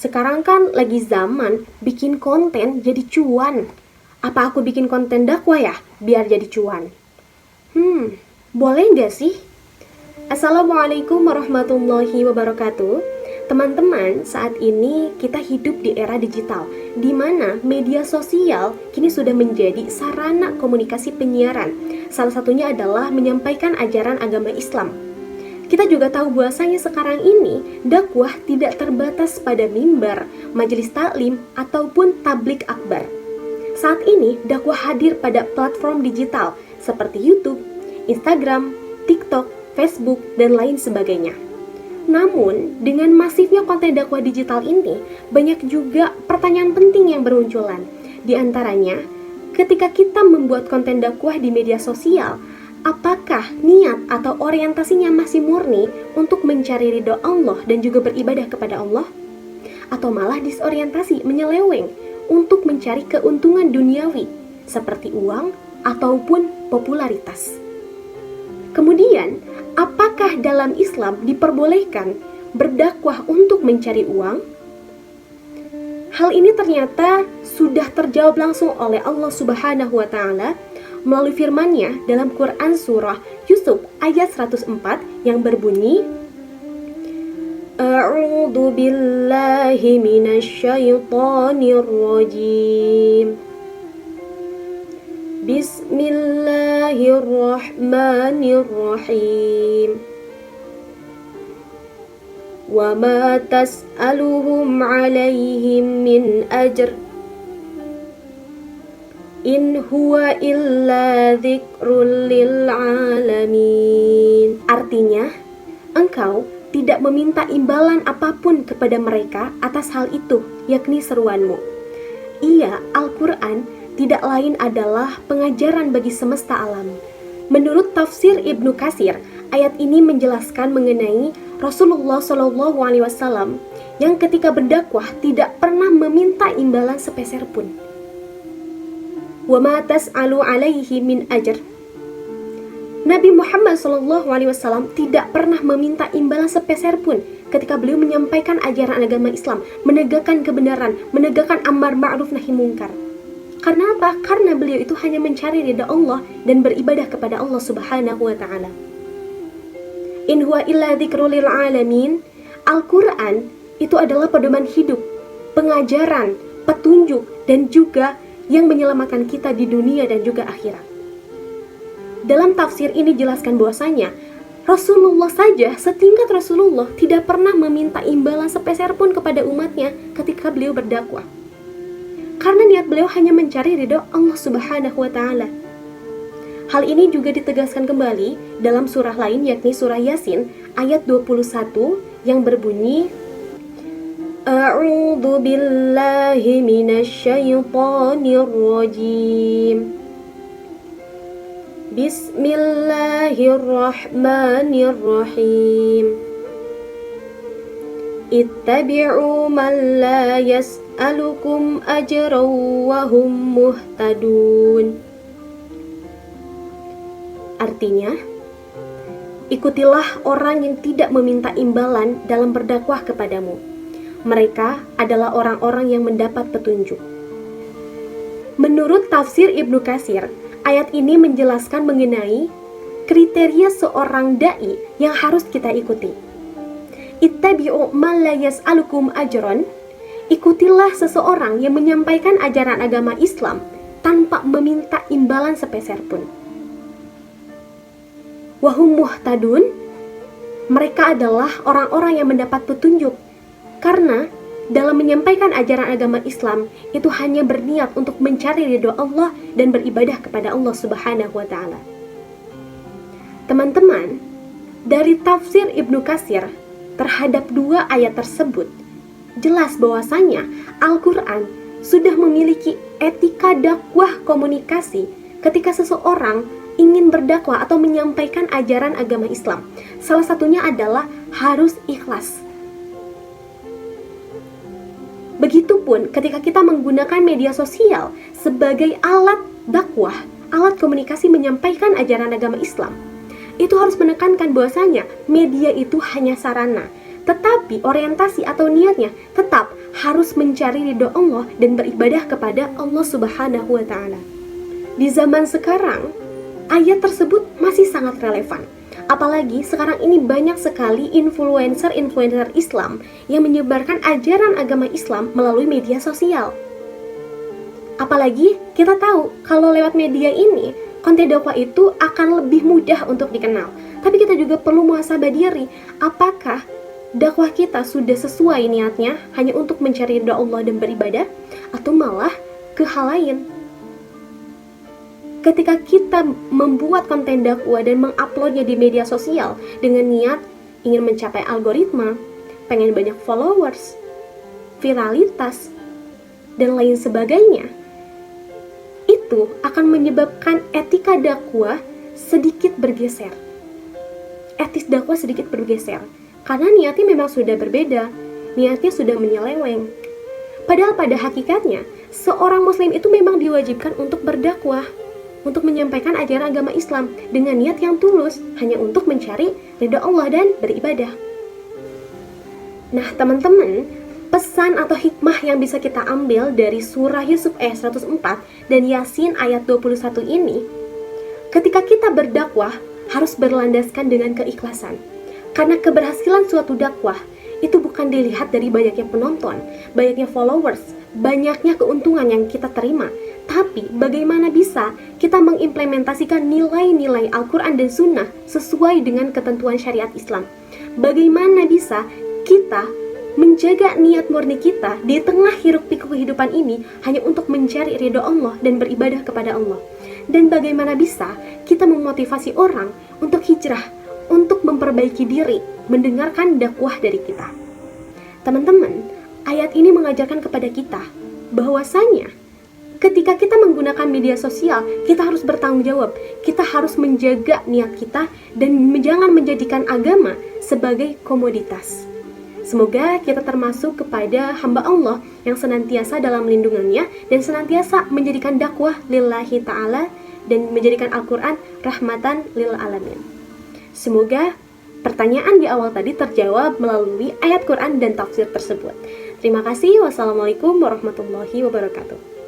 Sekarang kan lagi zaman bikin konten jadi cuan. Apa aku bikin konten dakwah ya biar jadi cuan? Boleh nggak sih? Assalamualaikum warahmatullahi wabarakatuh. Teman-teman, saat ini kita hidup di era digital, di mana media sosial kini sudah menjadi sarana komunikasi penyiaran. Salah satunya adalah menyampaikan ajaran agama Islam. Kita juga tahu bahwasanya sekarang ini dakwah tidak terbatas pada mimbar, majelis taklim, ataupun tablik akbar. Saat ini dakwah hadir pada platform digital seperti YouTube, Instagram, TikTok, Facebook, dan lain sebagainya. Namun, dengan masifnya konten dakwah digital ini, banyak juga pertanyaan penting yang bermunculan. Di antaranya, ketika kita membuat konten dakwah di media sosial, apakah niat atau orientasinya masih murni untuk mencari ridho Allah dan juga beribadah kepada Allah? Atau malah disorientasi, menyeleweng untuk mencari keuntungan duniawi, seperti uang ataupun popularitas? Kemudian, apakah dalam Islam diperbolehkan berdakwah untuk mencari uang? Hal ini ternyata sudah terjawab langsung oleh Allah Subhanahu wa Ta'ala melalui firman-Nya dalam Quran surah Yusuf ayat 104 yang berbunyi, A'udzu billahi minasyaitonir rajim. Bismillahirrahmanirrahim. Wa ma tas'aluhum 'alaihim min ajr in huwa illa dzikrul lil alamin. Artinya, engkau tidak meminta imbalan apapun kepada mereka atas hal itu, yakni seruanmu. Ia, Al-Quran, tidak lain adalah pengajaran bagi semesta alam. Menurut tafsir Ibnu Katsir, ayat ini menjelaskan mengenai Rasulullah SAW yang ketika berdakwah tidak pernah meminta imbalan sepeser pun. Wa ma tas'alu alaihi min ajr. Nabi Muhammad SAW tidak pernah meminta imbalan sepeser pun ketika beliau menyampaikan ajaran agama Islam, menegakkan kebenaran, menegakkan amar ma'ruf nahi munkar. Karena apa? Karena beliau itu hanya mencari ridha Allah dan beribadah kepada Allah Subhanahu wa Ta'ala. In huwa illa dzikrul lil alamin. Al-Quran itu adalah pedoman hidup, pengajaran, petunjuk, dan juga yang menyelamatkan kita di dunia dan juga akhirat. Dalam tafsir ini jelaskan bahwasanya Rasulullah saja, setingkat Rasulullah, tidak pernah meminta imbalan sepeser pun kepada umatnya ketika beliau berdakwah. Karena niat beliau hanya mencari ridho Allah Subhanahu wa Ta'ala. Hal ini juga ditegaskan kembali dalam surah lain, yakni surah Yasin ayat 21 yang berbunyi, A'udzu billahi minasyaitonir rajim. Bismillahirrahmanirrahim. Ittabi'u man la yas'alukum ajran wa hum muhtadun. Artinya, ikutilah orang yang tidak meminta imbalan dalam berdakwah kepadamu. Mereka adalah orang-orang yang mendapat petunjuk. Menurut tafsir Ibnu Katsir, ayat ini menjelaskan mengenai kriteria seorang dai yang harus kita ikuti. Ittabi'u man la yas'alukum ajran. Ikutilah seseorang yang menyampaikan ajaran agama Islam tanpa meminta imbalan sepeser pun. Wahum muhtadun. Mereka adalah orang-orang yang mendapat petunjuk. Karena dalam menyampaikan ajaran agama Islam itu hanya berniat untuk mencari ridho Allah dan beribadah kepada Allah Subhanahu wa Ta'ala. Teman-teman, dari tafsir Ibnu Katsir terhadap dua ayat tersebut, jelas bahwasanya Al-Quran sudah memiliki etika dakwah komunikasi ketika seseorang ingin berdakwah atau menyampaikan ajaran agama Islam. Salah satunya adalah harus ikhlas. Begitupun ketika kita menggunakan media sosial sebagai alat dakwah, alat komunikasi menyampaikan ajaran agama Islam, itu harus menekankan bahwasanya media itu hanya sarana. tetapi orientasi atau niatnya tetap harus mencari ridho Allah dan beribadah kepada Allah Subhanahu wa Ta'ala. Di zaman sekarang, ayat tersebut masih sangat relevan. Apalagi sekarang ini banyak sekali influencer Islam yang menyebarkan ajaran agama Islam melalui media sosial. Apalagi kita tahu kalau lewat media ini, konten dakwah itu akan lebih mudah untuk dikenal. Tapi kita juga perlu muhasabah diri, apakah dakwah kita sudah sesuai niatnya hanya untuk mencari ridha Allah dan beribadah, atau malah ke hal lain. Ketika kita membuat konten dakwah dan menguploadnya di media sosial dengan niat ingin mencapai algoritma, pengen banyak followers, viralitas, dan lain sebagainya, itu akan menyebabkan etika dakwah sedikit bergeser. Etis dakwah sedikit bergeser, karena niatnya memang sudah berbeda, niatnya sudah menyeleweng. Padahal pada hakikatnya, seorang muslim itu memang diwajibkan untuk berdakwah, untuk menyampaikan ajaran agama Islam dengan niat yang tulus, hanya untuk mencari ridha Allah dan beribadah. Nah teman-teman, pesan atau hikmah yang bisa kita ambil dari surah Yusuf ayat 104 dan Yasin ayat 21 ini, ketika kita berdakwah harus berlandaskan dengan keikhlasan. Karena keberhasilan suatu dakwah itu bukan dilihat dari banyaknya penonton, banyaknya followers, banyaknya keuntungan yang kita terima, tapi bagaimana bisa kita mengimplementasikan nilai-nilai Al-Quran dan Sunnah sesuai dengan ketentuan syariat Islam. Bagaimana bisa kita menjaga niat murni kita di tengah hiruk-pikuk kehidupan ini hanya untuk mencari ridho Allah dan beribadah kepada Allah. Dan bagaimana bisa kita memotivasi orang untuk hijrah, untuk memperbaiki diri, mendengarkan dakwah dari kita. Teman-teman, ayat ini mengajarkan kepada kita bahwasanya ketika kita menggunakan media sosial, kita harus bertanggung jawab. Kita harus menjaga niat kita dan jangan menjadikan agama sebagai komoditas. Semoga kita termasuk kepada hamba Allah yang senantiasa dalam lindungannya dan senantiasa menjadikan dakwah lillahi ta'ala dan menjadikan Al-Quran rahmatan lil alamin. Semoga pertanyaan di awal tadi terjawab melalui ayat Quran dan tafsir tersebut. Terima kasih. Wassalamualaikum warahmatullahi wabarakatuh.